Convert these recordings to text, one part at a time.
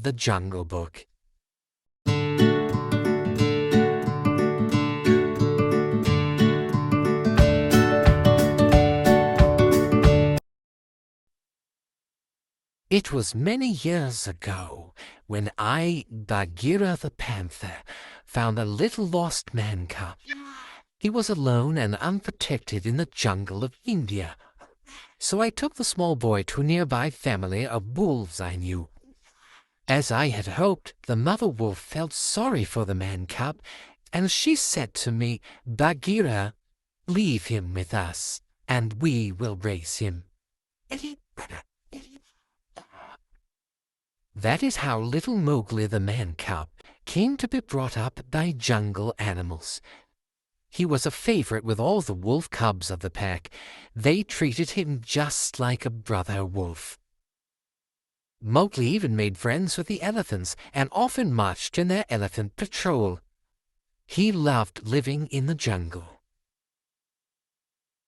the Jungle Book. It was many years ago when I, Bagheera the panther, found a little lost man cub. He was alone and unprotected in the jungle of India. So I took the small boy to a nearby family of wolves I knew. As I had hoped, the mother wolf felt sorry for the man cub, and she said to me, "Bagheera, leave him with us, and we will raise him." That is how little Mowgli the man cub came to be brought up by jungle animals. He was a favorite with all the wolf cubs of the pack. They treated him just like a brother wolf. Mowgli even made friends with the elephants and often marched in their elephant patrol. He loved living in the jungle.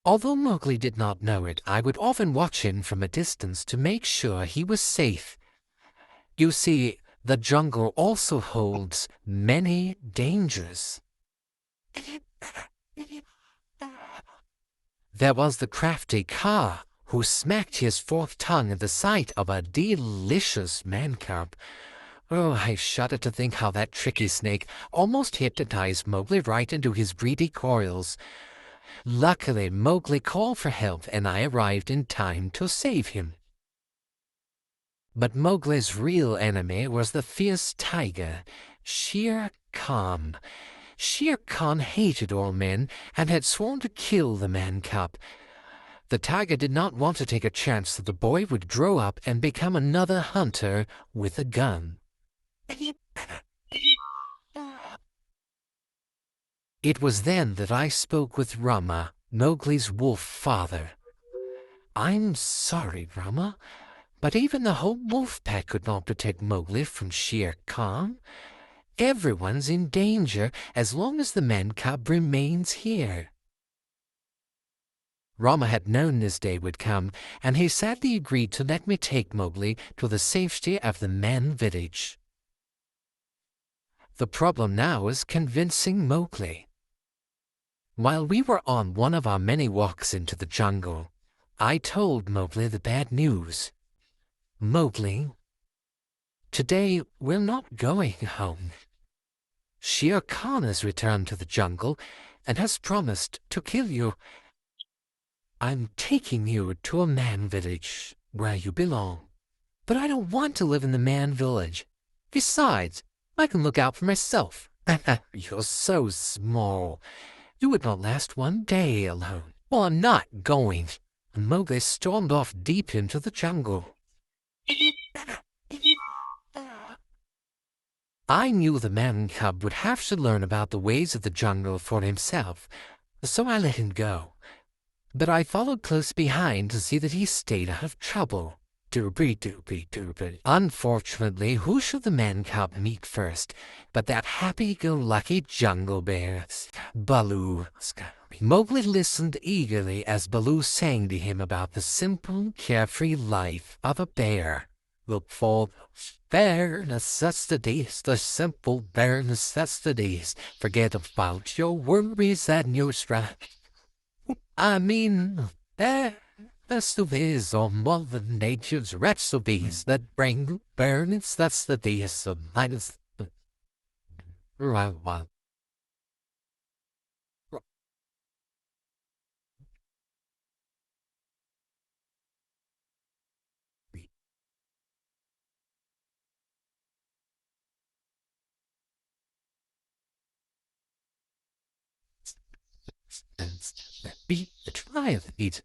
Although Mowgli did not know it, I would often watch him from a distance to make sure he was safe. You see, the jungle also holds many dangers. There was the crafty Kaa, who smacked his forked tongue at the sight of a delicious man cub. Oh, I shudder to think how that tricky snake almost hypnotized Mowgli right into his greedy coils. Luckily, Mowgli called for help, and I arrived in time to save him. But Mowgli's real enemy was the fierce tiger, Shere Khan. Shere Khan hated all men and had sworn to kill the man cub. The tiger did not want to take a chance that the boy would grow up and become another hunter with a gun. It was then that I spoke with Rama, Mowgli's wolf father. "I'm sorry, Rama, but even the whole wolf pack could not protect Mowgli from Shere Khan. Everyone's in danger as long as the man cub remains here." Rama had known this day would come, and he sadly agreed to let me take Mowgli to the safety of the man village. The problem now was convincing Mowgli. While we were on one of our many walks into the jungle, I told Mowgli the bad news. "Mowgli, today we're not going home. Shere Khan has returned to the jungle and has promised to kill you. I'm taking you to a man village where you belong. But I don't want to live in the man village. Besides, I can look out for myself. You're so small. You would not last one day alone." "Well, I'm not going." And Mowgli stormed off deep into the jungle. I knew the man cub would have to learn about the ways of the jungle for himself, so I let him go. But I followed close behind to see that he stayed out of trouble. Doopy. Unfortunately, who should the man cub meet first but that happy-go-lucky jungle bear, Baloo. Mowgli listened eagerly as Baloo sang to him about the simple, carefree life of a bear. Look for bare necessities, the simple bare necessities. Forget about your worries and your strife. I mean, bare necessities are Mother Nature's recipes that bring bare necessities of minus. Be the trial it.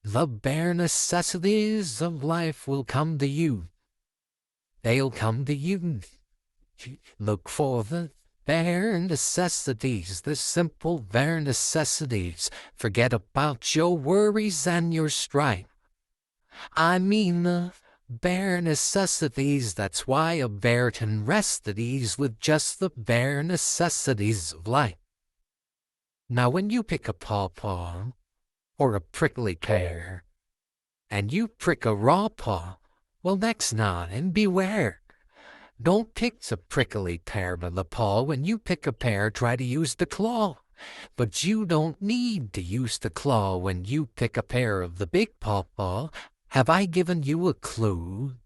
The bare necessities of life will come to you. They'll come to you. Look for the bare necessities, the simple bare necessities. Forget about your worries and your strife. I mean the bare necessities. That's why a bear can rest at ease with just the bare necessities of life. Now when you pick a pawpaw, or a prickly pear, and you prick a raw paw, well, next nod and beware. Don't pick the prickly pear by the paw. When you pick a pear, try to use the claw. But you don't need to use the claw when you pick a pear of the big pawpaw. Have I given you a clue?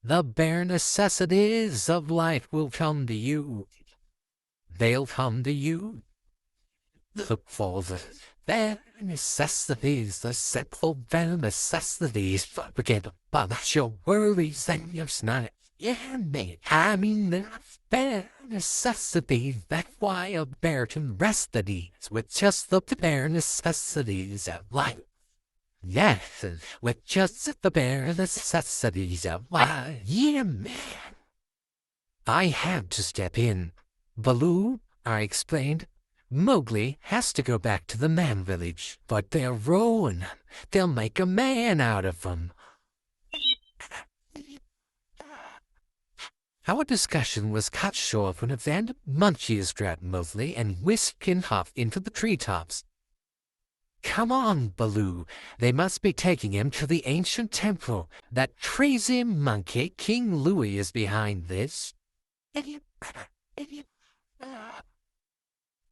The bare necessities of life will come to you. They'll come to you. Look for the bare necessities, the simple bare necessities. Forget about your worries and your snot. Yeah, mate, I mean the bare necessities. That's why a bear can rest at ease with just the bare necessities of life. Yes, with just the bare necessities of life. Yeah, man. I had to step in. Baloo, I explained. Mowgli has to go back to the man village, but they're ruin. They'll make a man out of him. Our discussion was cut short when a band of munchies grabbed Mowgli and whisked him off into the treetops. Come on, Baloo. They must be taking him to the ancient temple. That crazy monkey, King Louie, is behind this.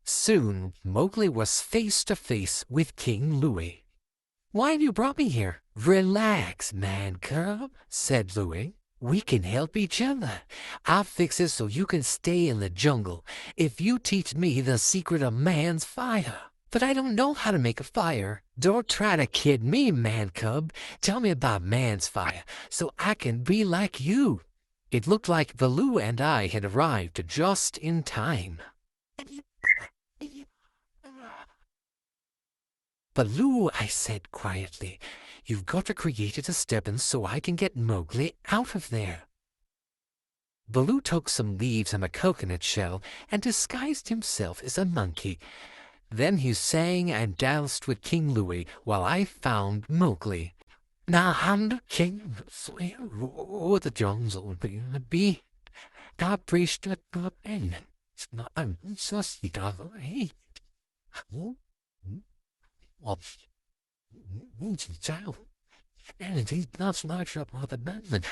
Soon, Mowgli was face to face with King Louie. Why have you brought me here? Relax, man cub, said Louie. We can help each other. I'll fix it so you can stay in the jungle if you teach me the secret of man's fire. But I don't know how to make a fire. Don't try to kid me, man cub. Tell me about man's fire so I can be like you. It looked like Baloo and I had arrived just in time. Baloo, I said quietly, you've got to create a disturbance so I can get Mowgli out of there. Baloo took some leaves and a coconut shell and disguised himself as a monkey. Then he sang and danced with King Louie while I found Mowgli. Now I'm the king of the jungle, be God priest the pain. It's not I'm so sick of it. Child, and he's not much up with the diamond.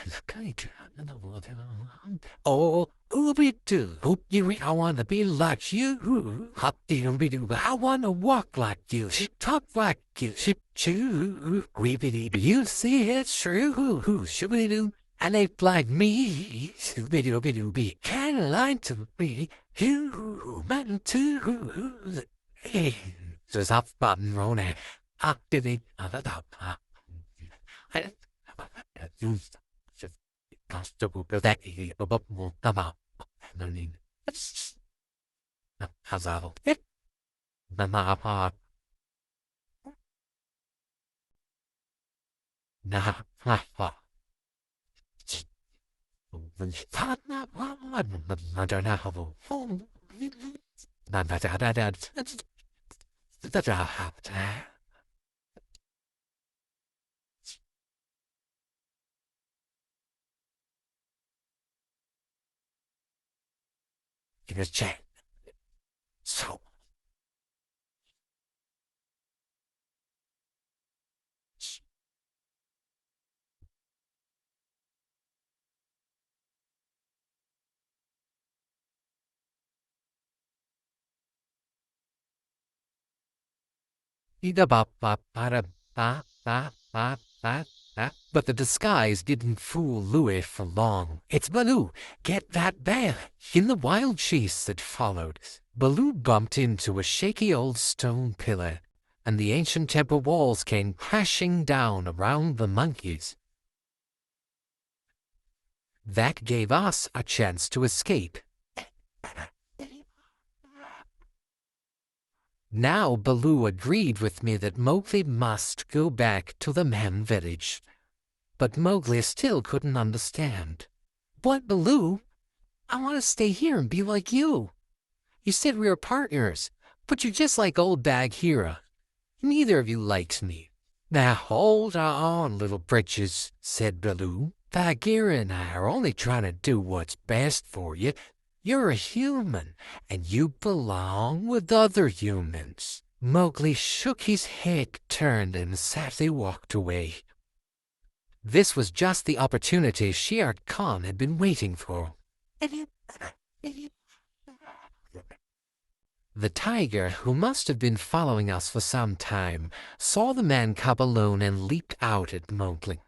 Oh, Ooby-Doo, Hoop-Dee, I want to be like you. Hop-Dee-Doo, I want to walk like you. Talk like you. Ship-Choo, Weepity, you see it's true. Shooby-Doo, and ape like me. Shooby-Doo-Be-Doo-Be, kind of like to be human too. Hey, just hop button roll and activate the top. I used just constable that above more about learning. How's that? The map. Nah, I don't know. Give us a check. So. But the disguise didn't fool Louie for long. It's Baloo. Get that bear. In the wild chase that followed, Baloo bumped into a shaky old stone pillar, and the ancient temple walls came crashing down around the monkeys. That gave us a chance to escape. Now Baloo agreed with me that Mowgli must go back to the man village. But Mowgli still couldn't understand. But Baloo, I want to stay here and be like you. You said we were partners, but you're just like old Bagheera. Neither of you likes me. Now hold on, little britches, said Baloo. Bagheera and I are only trying to do what's best for you. You're a human, and you belong with other humans." Mowgli shook his head, turned, and sadly walked away. This was just the opportunity Shere Khan had been waiting for. The tiger, who must have been following us for some time, saw the man cub alone and leaped out at Mowgli.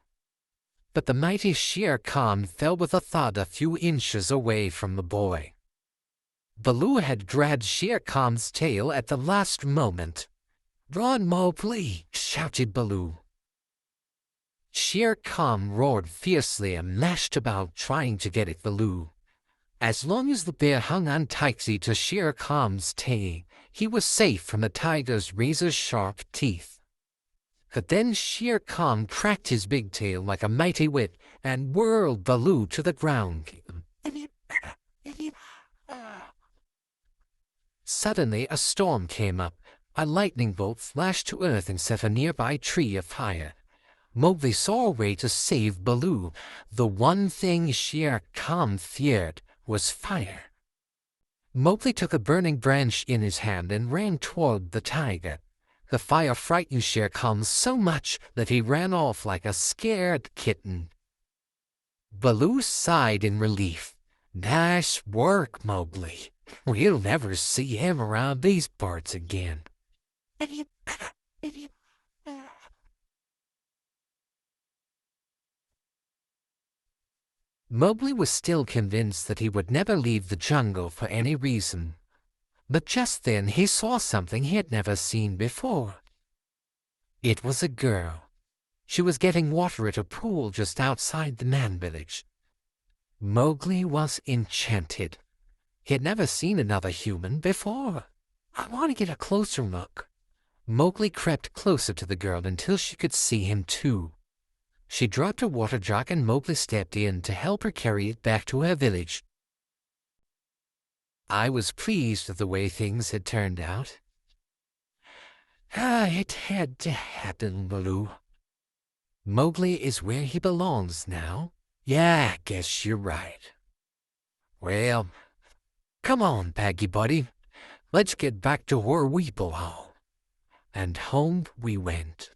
But the mighty Shere Khan fell with a thud a few inches away from the boy. Baloo had grabbed Shere Khan's tail at the last moment. "Run, Mowgli!" shouted Baloo. Shere Khan roared fiercely and lashed about, trying to get at Baloo. As long as the bear hung on tightly to Shere Khan's tail, he was safe from the tiger's razor-sharp teeth. But then Shere Khan cracked his big tail like a mighty whip and whirled Baloo to the ground. Suddenly a storm came up. A lightning bolt flashed to earth and set a nearby tree afire. Mowgli saw a way to save Baloo. The one thing Shere Khan feared was fire. Mowgli took a burning branch in his hand and ran toward the tiger. The fire frightened Shere Khan so much that he ran off like a scared kitten. Baloo sighed in relief. "Nice work, Mowgli. We'll never see him around these parts again." Mowgli was still convinced that he would never leave the jungle for any reason. But just then he saw something he had never seen before. It was a girl. She was getting water at a pool just outside the man village. Mowgli was enchanted. He had never seen another human before. "I want to get a closer look." Mowgli crept closer to the girl until she could see him too. She dropped her water jug and Mowgli stepped in to help her carry it back to her village. I was pleased with the way things had turned out. It had to happen, Baloo. Mowgli is where he belongs now. Yeah, I guess you're right. Well, come on, Baggy Buddy. Let's get back to where we belong. And home we went.